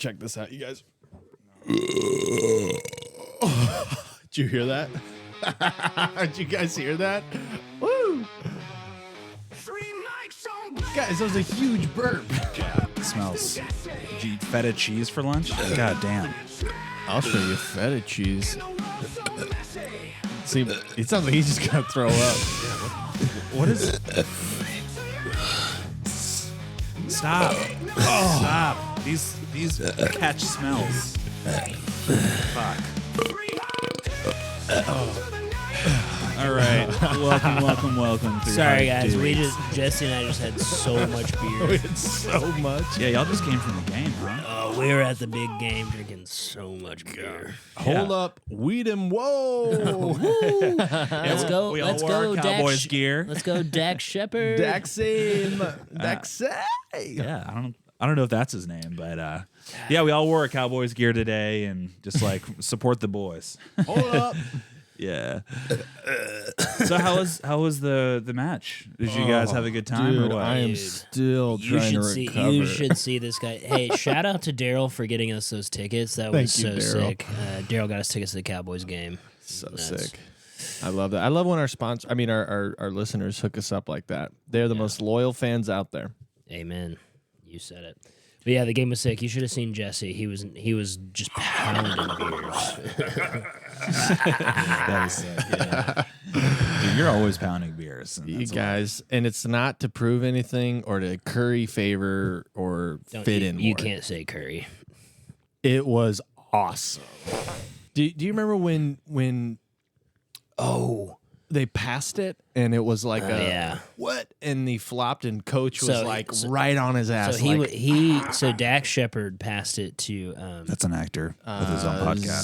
check this out, you guys. Did you hear that? Did you guys hear that? Woo! Guys, that was a huge burp. It smells. Did you eat feta cheese for lunch? God damn. I'll show you feta cheese. See, it sounds like he's just gonna throw up. What is it? Stop. Oh. Stop. These catch smells. Fuck. All right. Welcome. Sorry, guys. Jesse and I just had so much beer. We had so much. Yeah, y'all just came from the game, huh? We were at the big game drinking so much beer. Hold up, weed him. Whoa. Let's go. We all Let's wore go, our Cowboys Dax. gear. Let's go, Dax Shepard. Daxay. Yeah, I don't know if that's his name, but yeah, we all wore our Cowboys gear today and just like support the boys. Hold up. Yeah. So how was the match? Did you guys have a good time Dude, or what? I am still trying to recover. You should see this guy. Hey, shout out to Daryl for getting us those tickets. That was Thank you, so Daryl. sick. Daryl got us tickets to the Cowboys game. So Nuts. sick. I love that. I love when our listeners hook us up like that. They're the most loyal fans out there. Amen. You said it. But yeah, the game was sick. You should have seen Jesse. He was just pounding beers. That was sick. Yeah. Dude, you're always pounding beers. And You guys, and it's not to prove anything or to curry favor or fit in You more. can't say Curry. It was awesome. Do you remember when they passed it and it was like what? And he flopped and coach was right on his ass. So Dax Shepard passed it to That's an actor with his own podcast.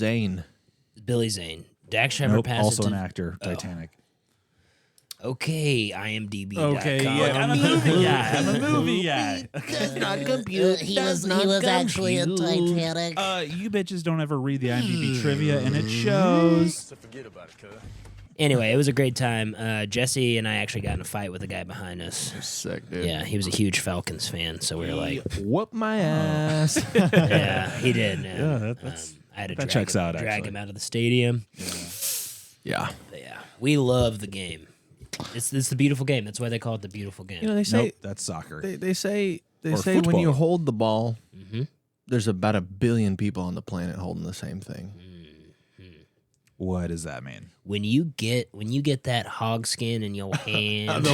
Zane. Billy Zane. Dax Shepard passed also it to an actor. Titanic. Okay, IMDb. Okay, yeah. I'm a movie guy. I'm a movie guy. Does not compute. He was actually in Titanic. You bitches don't ever read the IMDb trivia, and it shows. So forget about it, cuz. Anyway, it was a great time. Jesse and I actually got in a fight with the guy behind us. Sick, dude. Yeah, he was a huge Falcons fan, so we were like, whoop my ass. yeah, he did. Yeah, I had to checks out, drag actually. him out of the stadium. Yeah. But yeah, we love the game. It's the beautiful game. That's why they call it the beautiful game. You know, they say Nope, that's soccer. they say Or when football. you hold the ball, Mm-hmm. there's about 1 billion people on the planet holding the same thing. What does that mean? When you get that hog skin in your hand,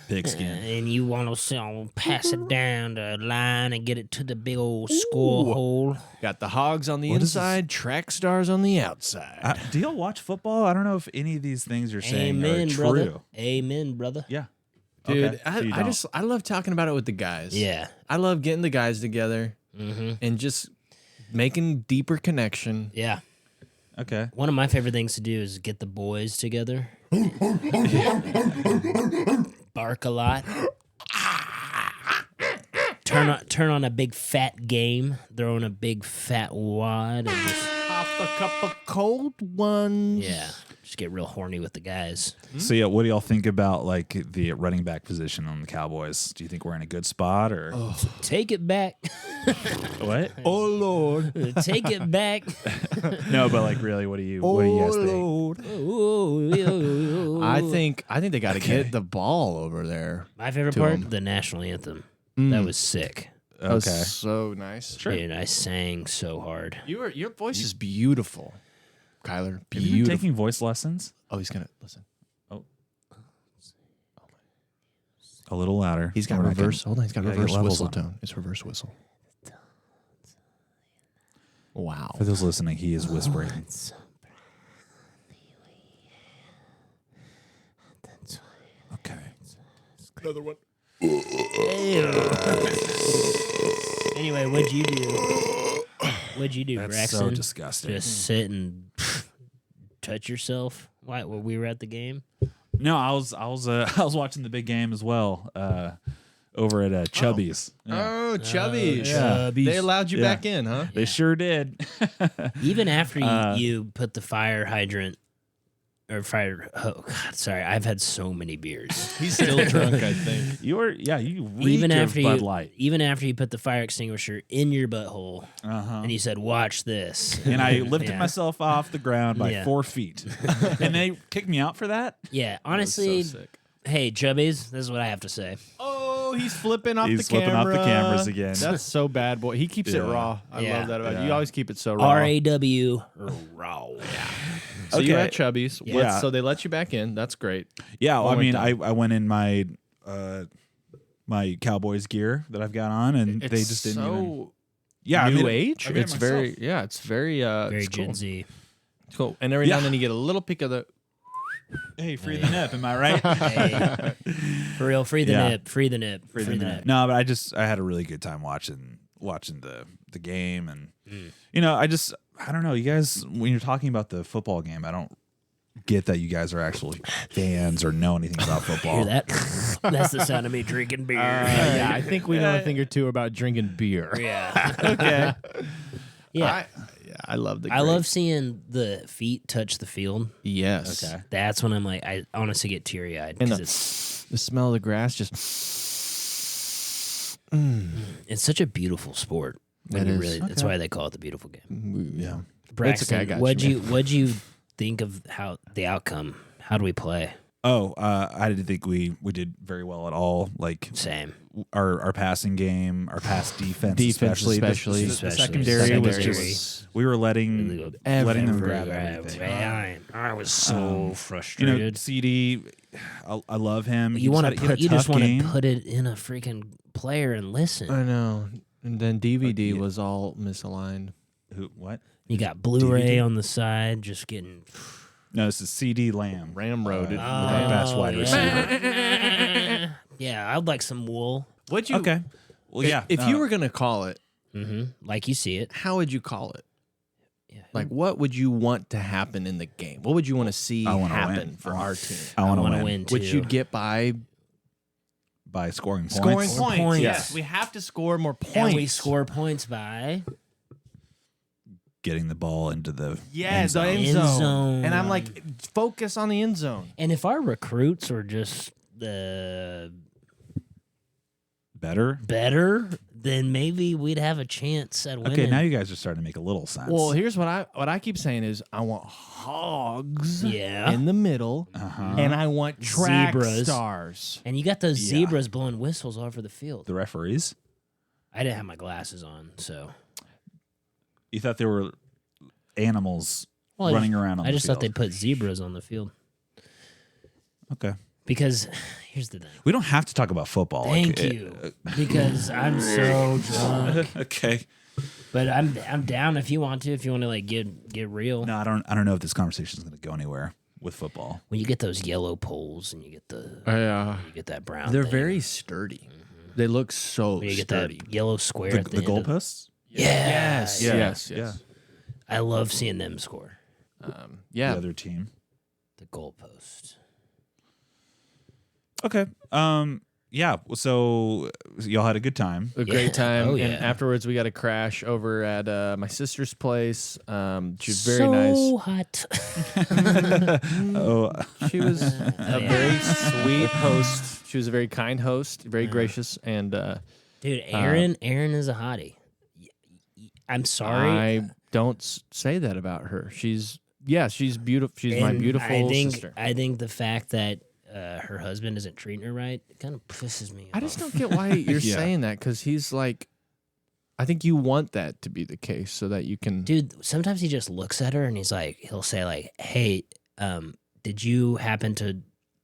Pigskin. and you want to pass it down the line and get it to the big old score hole. Got the hogs on the What is inside, track stars on the outside. Do y'all watch football? I don't know if any of these things you're saying Amen, are brother. true. Amen, brother. Yeah. Dude, Okay, so you don't. I love talking about it with the guys. Yeah. I love getting the guys together Mm-hmm. and just making deeper connection. Yeah. Okay. One of my favorite things to do is get the boys together. Bark a lot. Turn on a big fat game. Throw in a big fat wad and just Off a cup of cold ones. just get real horny with the guys. So yeah, what do y'all think about like the running back position on the Cowboys? Do you think we're in a good spot or Take it back. what? Oh Lord. Take it back. No, but like really, what do you guys think? Ooh, I think they got to get the ball over there. My favorite To part, 'em. the national anthem. That was sick. That was Okay. so nice. Dude, I sang so hard. Your voice is beautiful, Kyler. Have you been Beautiful. taking voice lessons? Oh, he's gonna listen. A little louder. He's got We're not reverse. Hold on, he's got we gotta get reverse levels whistle on. tone. It's reverse whistle. Wow. For those listening, he is whispering. Okay. Another one. Anyway, what'd you do? What'd you do, That's Braxton? so disgusting. Just sit and touch yourself while we were at the game? No, I was watching the big game as well. Over at Chubby's. Yeah. Oh, Chubby. yeah. They allowed you Yeah. back in, huh? They sure did. Even after you put the fire hydrant or fire. Oh God, sorry. I've had so many beers. He's still drunk, I think. You reek of Bud Light. Even after you put the fire extinguisher in your butthole, and you said, "Watch this," And I lifted myself off the ground by 4 feet, and they kicked me out for that. Yeah, honestly, so sick. hey, Chubbies, this is what I have to say. Oh, he's flipping off He's the camera. flipping off the cameras again. That's so bad, boy. He keeps it Yeah. raw. I Yeah. love that about you. Yeah. You always keep it so raw. RAW raw. So you Okay. at Chubby's. Yeah. So they let you back in. That's great. Yeah, well, One I mean, more I went in my my Cowboys gear that I've got on, and they just didn't even. Yeah, new I made age. I made it It's myself. very it's very Very it's cool. Gen Z. It's cool. And every now Yeah. and then you get a little peek of the. Hey, free the nip, am I right? Hey, for real, free the Yeah. nip, free the nip, free the nip. No, but I had a really good time watching the game, and I don't know, you guys, when you're talking about the football game, I don't get that you guys are actual fans or know anything about football. Hear that? That's the sound of me drinking beer. Yeah, I think we know a thing or two about drinking beer. Yeah. Okay. Yeah. I love the. I love seeing the feet touch the field. Yes. Okay. That's when I'm like, I honestly get teary eyed And because the smell of the grass just. it's such a beautiful sport. When It you is. really, that's why they call it the beautiful game. Yeah. Braxton, I got what'd you, what'd you think of how the outcome? How do we play? Oh, I didn't think we did very well at all. Like Same. our passing game, our pass defense, Especially. The secondary was just we were letting them grab everything. I was so You frustrated. know, CD, I love him. you want he had to a just tough want to game. put it in a freaking player and listen. I know. And then DVD Yeah. was all misaligned. What? You got Blu-ray DVD? on the side, just getting No, this is CD Lamb. Ramroded. our best wide receiver. Yeah, I'd like some wool. What'd you? Okay. Well, yeah. If you were gonna call it, Like you see it. how would you call it? Yeah. Like, what would you want to happen in the game? What would you want to see I wanna happen win. for our team? I want to wanna win, win too. Which you'd get by by scoring points. scoring Score points. points. Yes, we have to score more points. And we score points by Getting the ball into the Yes, the end end zone. zone. End zone. And I'm like, focus on the end zone. And if our recruits are just the better, then maybe we'd have a chance at winning. Okay, now you guys are starting to make a little sense. Well, here's what I keep saying is I want hogs Yeah. in the middle, and I want track Zebras. stars. And you got those Yeah. zebras blowing whistles all over the field. the referees, I didn't have my glasses on, so you thought there were animals Well, running around on I the just thought field. they'd put zebras on the field. Okay. Because here's the thing. We don't have to talk about football. Thank you. Because I'm so drunk. Okay. But I'm down if you want to. If you want to like get real. No, I don't know if this conversation is going to go anywhere with football. When you get those yellow poles and you get you get that brown. They're thing, very sturdy. They look so when you get sturdy. that yellow square The, at the, the end of- goalposts? Yes. Yes, Yeah. yes, yes. Yeah. I love seeing them score. Yeah. The other team. The goalpost. Okay. Yeah. So y'all had a good time. A great time. Oh, yeah. And afterwards, we got a crash over at my sister's place. She was very so nice. hot. Oh, She was a yeah. very sweet host. She was a very kind host, very gracious, and Dude, Aaron is a hottie. I'm sorry. I don't say that about her. She's beautiful. She's my And beautiful sister. I think the fact that her husband isn't treating her right kind of pisses me off. I just don't get why you're Yeah. saying that, because he's like, I think you want that to be the case so that you can. Dude, sometimes he just looks at her and he'll say like, "Hey, did you happen to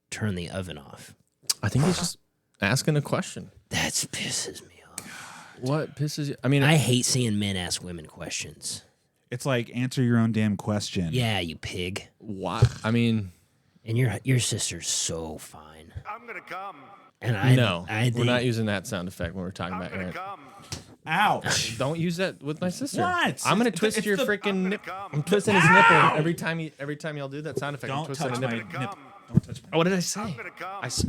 turn the oven off?" I think he's just asking a question. That pisses me off. What pisses you? I mean, I hate seeing men ask women questions. it's like answer your own damn question. Yeah, you pig. why? I mean, And your sister's so fine. I'm gonna come. And I we're think, not using that sound effect when we're talking I'm about gonna Aaron. come. Ouch. Don't use that with my sister. What? I'm gonna It's twist your the- freaking I'm nip. gonna come. I'm twisting his nipple every time y'all do that sound effect. I'm Don't twisting touch the my nipple. nip. Don't touch my What did I say? I'm gonna come. I s-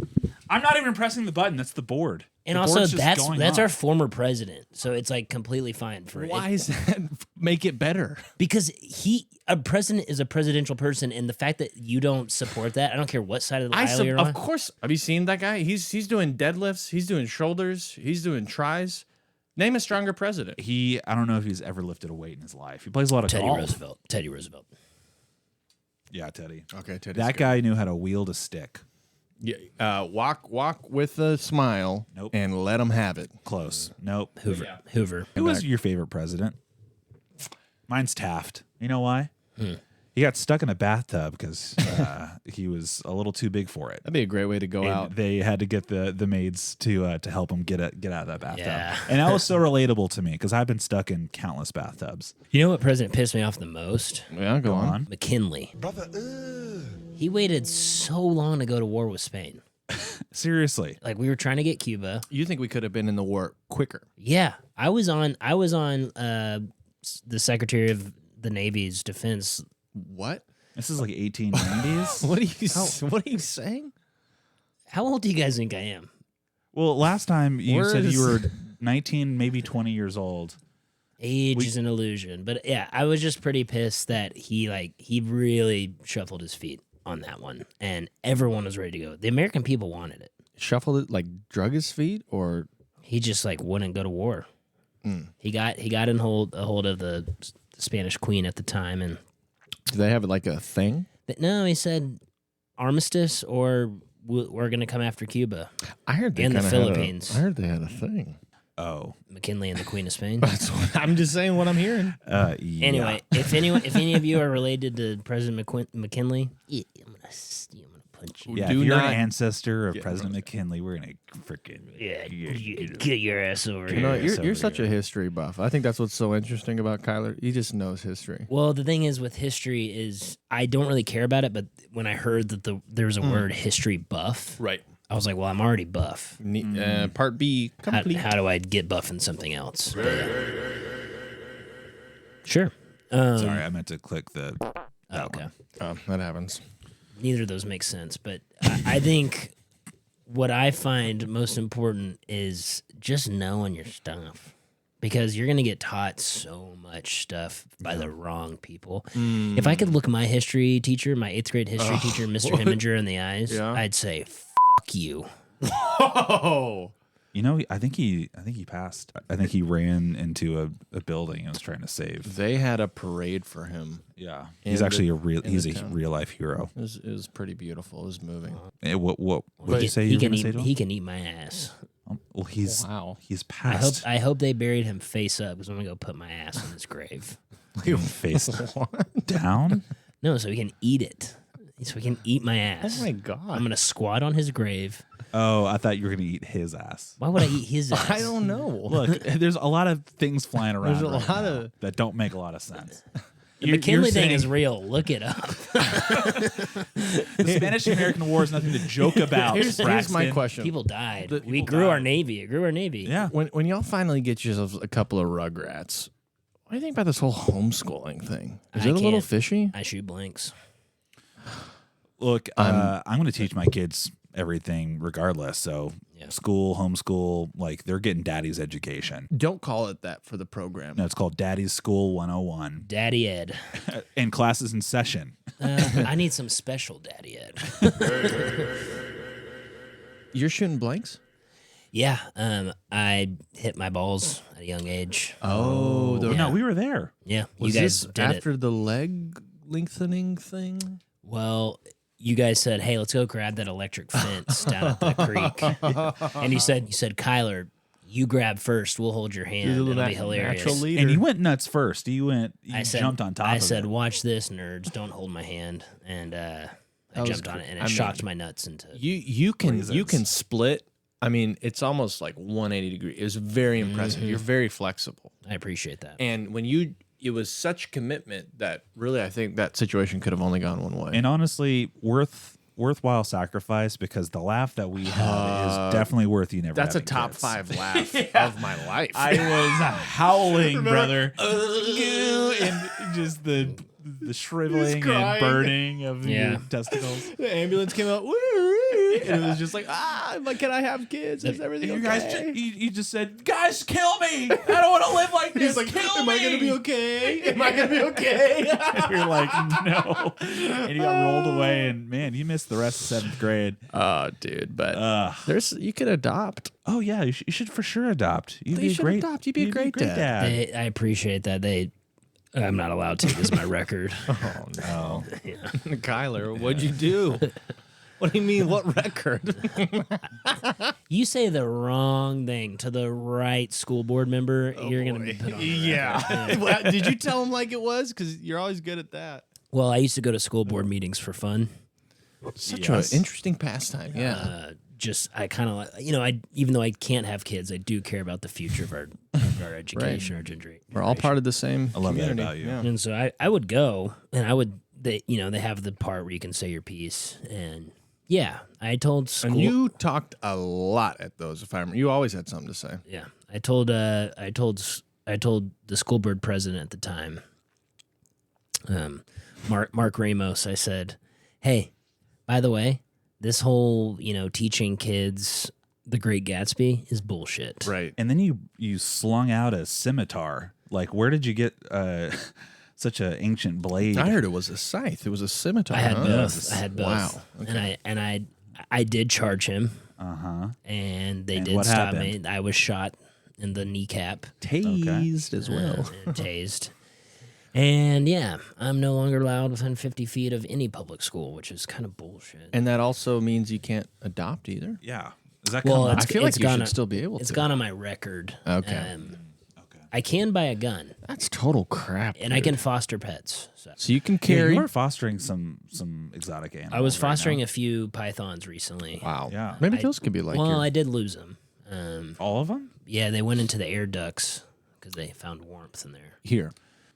I'm not even pressing the button. That's the board. And The also, board's just that's going our on. former president, so it's like completely fine for it. Why is that make it better? Because a president is a presidential person, and the fact that you don't support that, I don't care what side of the aisle you're on. Of course. Have you seen that guy? He's doing deadlifts. He's doing shoulders. He's doing tries. Name a stronger president. I don't know if he's ever lifted a weight in his life. He plays a lot of golf. Teddy Roosevelt. Yeah, Teddy. Okay, Teddy's That guy knew how to wield a stick. Yeah, walk with a smile. Nope. And let him have it. Close. Nope. Hoover. Who was your favorite president? Mine's Taft. You know why? He got stuck in a bathtub because he was a little too big for it. That'd be a great way to go And out. they had to get the maids to help him get out of that bathtub. Yeah. And that was so relatable to me because I've been stuck in countless bathtubs. You know what president pissed me off the most? Yeah, go on. McKinley. He waited so long to go to war with Spain. Seriously. Like, we were trying to get Cuba. You think we could have been in the war quicker? Yeah, I was on the Secretary of the Navy's defense. What? This is like 1890s. What are you saying? How old do you guys think I am? Well, last time you Where said is- you were 19, maybe 20 years old. Age is an illusion. But yeah, I was just pretty pissed that he really shuffled his feet on that one, and everyone was ready to go. The American people wanted it. Shuffled it, like drug his feet, or He just wouldn't go to war. He got a hold of the Spanish Queen at the time, and do they have like a thing? no, he said armistice or we're going to come after Cuba. I heard they And the kinda had Philippines. I heard they had a thing. Oh. McKinley and the Queen of Spain. That's what I'm just saying. What I'm hearing. Yeah. Anyway, if any of you are related to President McKinley, I'm gonna punch you. Yeah, Do if you're not- an ancestor of President McKinley, we're going to freaking... Yeah, get your ass over You here. know, Yes, you're over such here. a history buff. I think that's what's so interesting about Kyler. He just knows history. Well, the thing is with history is I don't really care about it, but when I heard that there's a word history buff, Right. I was like, well, I'm already buff. Part B complete. How do I get buff in something else? But, sure. Sorry, I meant to click the... Okay. Oh, that happens. Neither of those make sense, but I think what I find most important is just knowing your stuff, because you're going to get taught so much stuff by the wrong people. If I could look my history teacher, my 8th grade history teacher, Mr. Heminger, in the eyes, Yeah. I'd say, fuck you. Oh. You know, I think he passed. I think he ran into a building and was trying to save. They had a parade for him. Yeah, In he's the- actually in a the town. real life hero. It was pretty beautiful. It was moving. What did you say you were going to say to him? He can eat my ass. Well, he's Wow. he's passed. I hope they buried him face up, because I'm going to go put my ass in his grave. Face down. No, so he can eat it. So he can eat my ass. Oh my God. I'm going to squat on his grave. Oh, I thought you were going to eat his ass. Why would I eat his ass? I don't know. Look, there's a lot of things flying around. There's a right lot now of- that don't make a lot of sense. The McKinley thing saying is real. Look it up. the Spanish-American War is nothing to joke about. Here's my Braxton. question. People died. The- We people grew our died. navy. It grew our navy. Yeah. When y'all finally get yourselves a couple of Rugrats, what do you think about this whole homeschooling thing? Is I it a little can't. fishy? I shoot blanks. Look, I'm going to teach my kids everything regardless. So Yeah. school, homeschool, like they're getting daddy's education. Don't call it that for the program. No, it's called Daddy's School 101. Daddy Ed. And classes in session. I need some special Daddy Ed. You're shooting blanks? Yeah. I hit my balls at a young age. Oh, No, we were there. Yeah. was you guys this did it. after the leg lengthening thing? Well, you guys said, "Hey, let's go grab that electric fence down at the creek." And you said, "Kyler, you grab first. We'll hold your hand. You're It'll the be hilarious." natural leader. And you went nuts first. You jumped on top I of said, it. "Watch this, nerds! Don't hold my hand." And I was jumped on cool. it, and I it mean, shocked my nuts into. You can Reasons. split. I mean, it's almost like 180 degrees. It was very impressive. You're very flexible. I appreciate that. And when it was such commitment that really I think that situation could have only gone one way. And honestly, worthwhile sacrifice, because the laugh that we had is definitely worth you never That's a having top kids. 5 laugh of my life. I was howling, brother. And just the shriveling and crying. burning of Yeah. your testicles. The ambulance came out. Woo! okay? And it was just like, can I have kids? Is everything You okay? guys, you just said, guys, kill me. I don't want to live like this. He's like, kill am me. I going to be okay? Am I going to be okay? And you're like, no. And you got rolled away, and man, you missed the rest of 7th grade. Oh, dude, but you can adopt. Oh yeah, you should for sure adopt. You'd be a great adopt. You'd be a great dad. I appreciate that. I'm not allowed to. This is my record. Oh no, Kyler, what'd you do? What do you mean? What record? You say the wrong thing to the right school board member, you're going to be put on the record. Well, did you tell him like it was? Because you're always good at that. Well, I used to go to school board meetings for fun. Such an interesting pastime. Yeah. I kind of like, even though I can't have kids, I do care about the future of our education, our generation. We're all part of the same. I love that community. about you. Yeah. And so I would go, and they have the part where you can say your piece, and yeah, I told school. And you talked a lot at those. If I remember, you always had something to say. Yeah, I told the school board president at the time, Mark Ramos. I said, "Hey, by the way, this whole teaching kids The Great Gatsby is bullshit." Right. And then you slung out a scimitar. Like, where did you get such an ancient blade? I heard it was a scythe. It was a scimitar. I had huh? both. I had both. Wow. Okay. And I did charge him, and they did what stop happened? me. I was shot in the kneecap. Tased as well. And tased. And yeah, I'm no longer allowed within 50 feet of any public school, which is kind of bullshit. And that also means you can't adopt either. Yeah. Does that Well, come I up? feel like it's you gone should still be able to. It's gone on my record. Okay. I can buy a gun, That's total crap. and I can foster pets. So you can Yeah, carry. you are fostering some exotic animals. I was right fostering now. a few pythons recently. Wow. Yeah. Maybe those could be like. Well, I did lose them. All of them. Yeah, they went into the air ducts because they found warmth in there. here.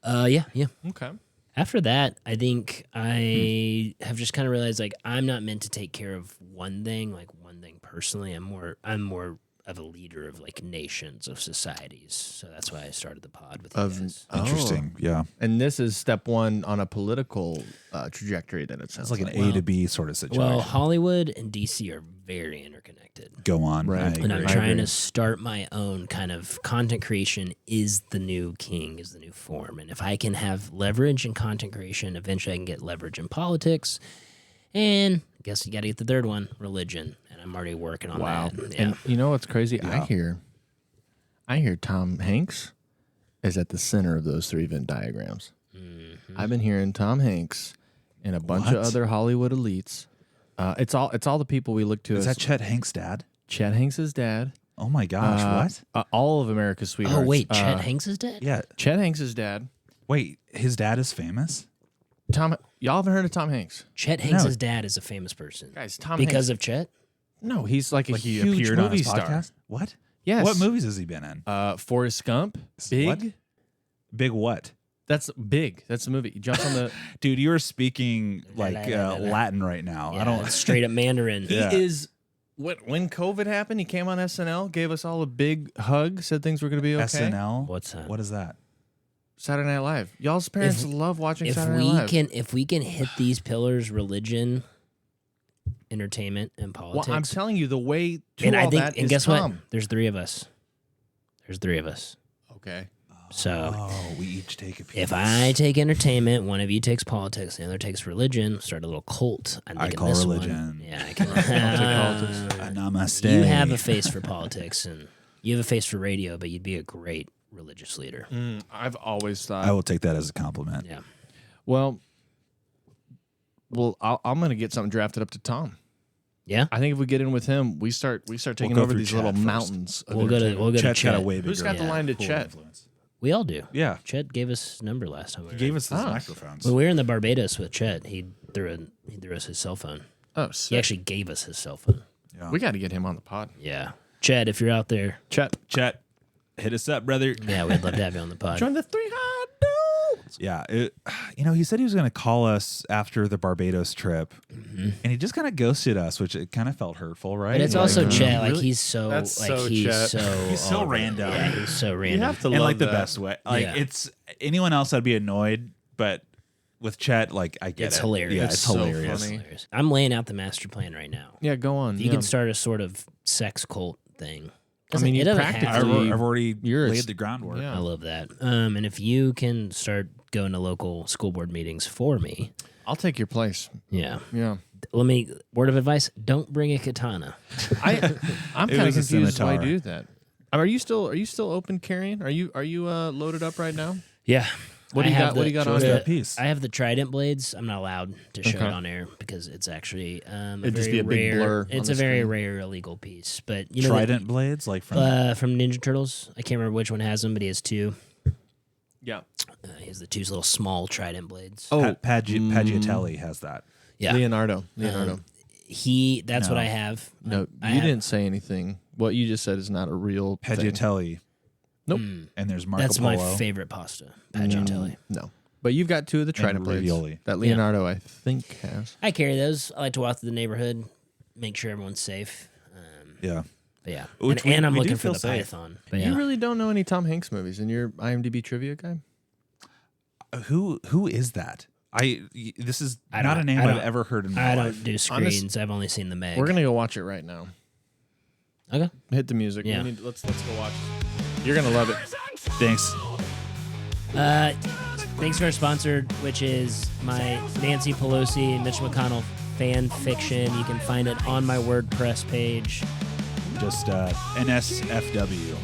Yeah. Okay. After that, I think I have just kind of realized like I'm not meant to take care of one thing personally. I'm more of a leader of like nations, of societies. So that's why I started the pod with you guys. Interesting. Yeah. And this is step one on a political trajectory. Then it sounds It's like an A to B sort of situation. Well, Hollywood and DC are very interconnected. Go on. Right. I And I'm agree. trying to start my own kind of content creation is the new king, is the new form. And if I can have leverage in content creation, eventually I can get leverage in politics. And I guess you got to get the third one, religion. And I'm already working on that. Yeah. And you know what's crazy? I hear Tom Hanks is at the center of those three Venn diagrams. Mm-hmm. I've been hearing Tom Hanks and a bunch of other Hollywood elites. It's all the people we look to Is as that Chet Hanks' dad? Chet Hanks' dad. Oh my gosh! What? All of America's sweethearts. Oh, wait, Chet Hanks is dead? Yeah. Chet Hanks' dad. Wait, his dad is famous? Y'all haven't heard of Tom Hanks? Chet Hanks' dad is a famous person. Guys, Tom because Hanks. of Chet? No, he's like a He huge appeared on movie his star. podcast? What? Yes. What movies has he been in? Forrest Gump. Big. What? Big what? That's big. That's the movie. He jumps on the. Dude, you are speaking like Latin right now. Yeah, I don't. straight up Mandarin. He is. When COVID happened, he came on SNL, gave us all a big hug, said things were going to be okay. SNL. What's that? What is that? Saturday Night Live. Y'all's parents love watching If Saturday Night Live. if we can hit these pillars, religion, entertainment, and politics. Well, I'm telling you, the way to and all I think, that and is guess Tom. what? There's three of us. Okay. So Oh, we each take a piece. if I take entertainment, one of you takes politics, the other takes religion. Start a little cult. I'm I thinking call this religion. One. Yeah, I can. Namaste. You have a face for politics, and you have a face for radio, but you'd be a great religious leader. I've always thought. I will take that as a compliment. Yeah. Well, I'm going to get something drafted up to Tom. Yeah. I think if we get in with him, we start taking go over through these Chet little first. mountains. Of We'll go to Chet's Chet. got a way bigger. Who's got the line to cool Chet? influence. We all do. Yeah. Chet gave us his number last time. He gave us these microphones. When we were in the Barbados with Chet, he threw us his cell phone. Oh, He sick. actually gave us his cell phone. We got to get him on the pod. Yeah. Chet, if you're out there, Chet. Hit us up, brother. yeah, we'd love to have you on the pod. Join the 300. Yeah. He said he was going to call us after the Barbados trip, and he just kind of ghosted us, which it kind of felt hurtful, right? But it's Like, also Chet. Like really? he's so That's like so he's Chet. so He's so all over- random. Yeah, he's so random. You have to in love like the that. best way. Like Yeah. it's anyone else, I'd be annoyed, but with Chet, like I get It's it. hilarious. Yeah, It's it's so hilarious. funny. Hilarious. I'm laying out the master plan right now. Yeah, go on. You can start a sort of sex cult thing. I mean, It you doesn't have practically- to. I've already You're a laid s- the groundwork. yeah. I love that. And if you can start going to local school board meetings for me, I'll take your place. yeah. Yeah. Let me word of advice: don't bring a katana. I'm It kind of was a confused why I scimitar. do that. Are you still open carrying? Are you loaded up right now? Yeah. What do you got? What do you got Show on us there? that piece. I have the Trident blades. I'm not allowed to show Okay. it on air because it's actually It'd just be a big rare, blur on It's the a very screen. rare illegal piece. But you know, Trident blades, like from from Ninja Turtles. I can't remember which one has them, but he has two. Yeah. He has the two little small Trident blades. Oh, Paggiatelli has that. yeah. Leonardo. That's what No. I have. No, I you have- didn't say anything. What you just said is not a real thing. Paggiatelli. Nope. And there's Marco That's Polo. my favorite pasta. Paggiatelli. No. But you've got two of the Trident blades ravioli. that Leonardo, I think, has. I carry those. I like to walk through the neighborhood, make sure everyone's safe. Yeah. But yeah, Which and I'm we do looking for feel the safe. python. But yeah, You really don't know any Tom Hanks movies, and you're IMDb trivia guy? Who is that? This is I not a don't- name I I've don't- ever heard in my I life. don't do screens. I've only seen the Meg. We're going to go watch it right now. Okay. Hit the music. Yeah. Let's go watch it. You're going to love it. Thanks. Thanks to our sponsor, which is my Nancy Pelosi and Mitch McConnell fan fiction. You can find it on my WordPress page. Just NSFW.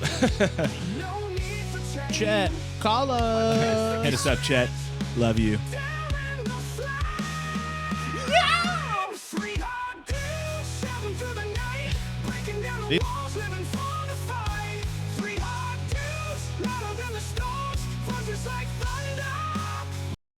Chet, call us. Hit us up, Chet. Love you. Sweetheart, 2, 7 through the night, breaking down the walls.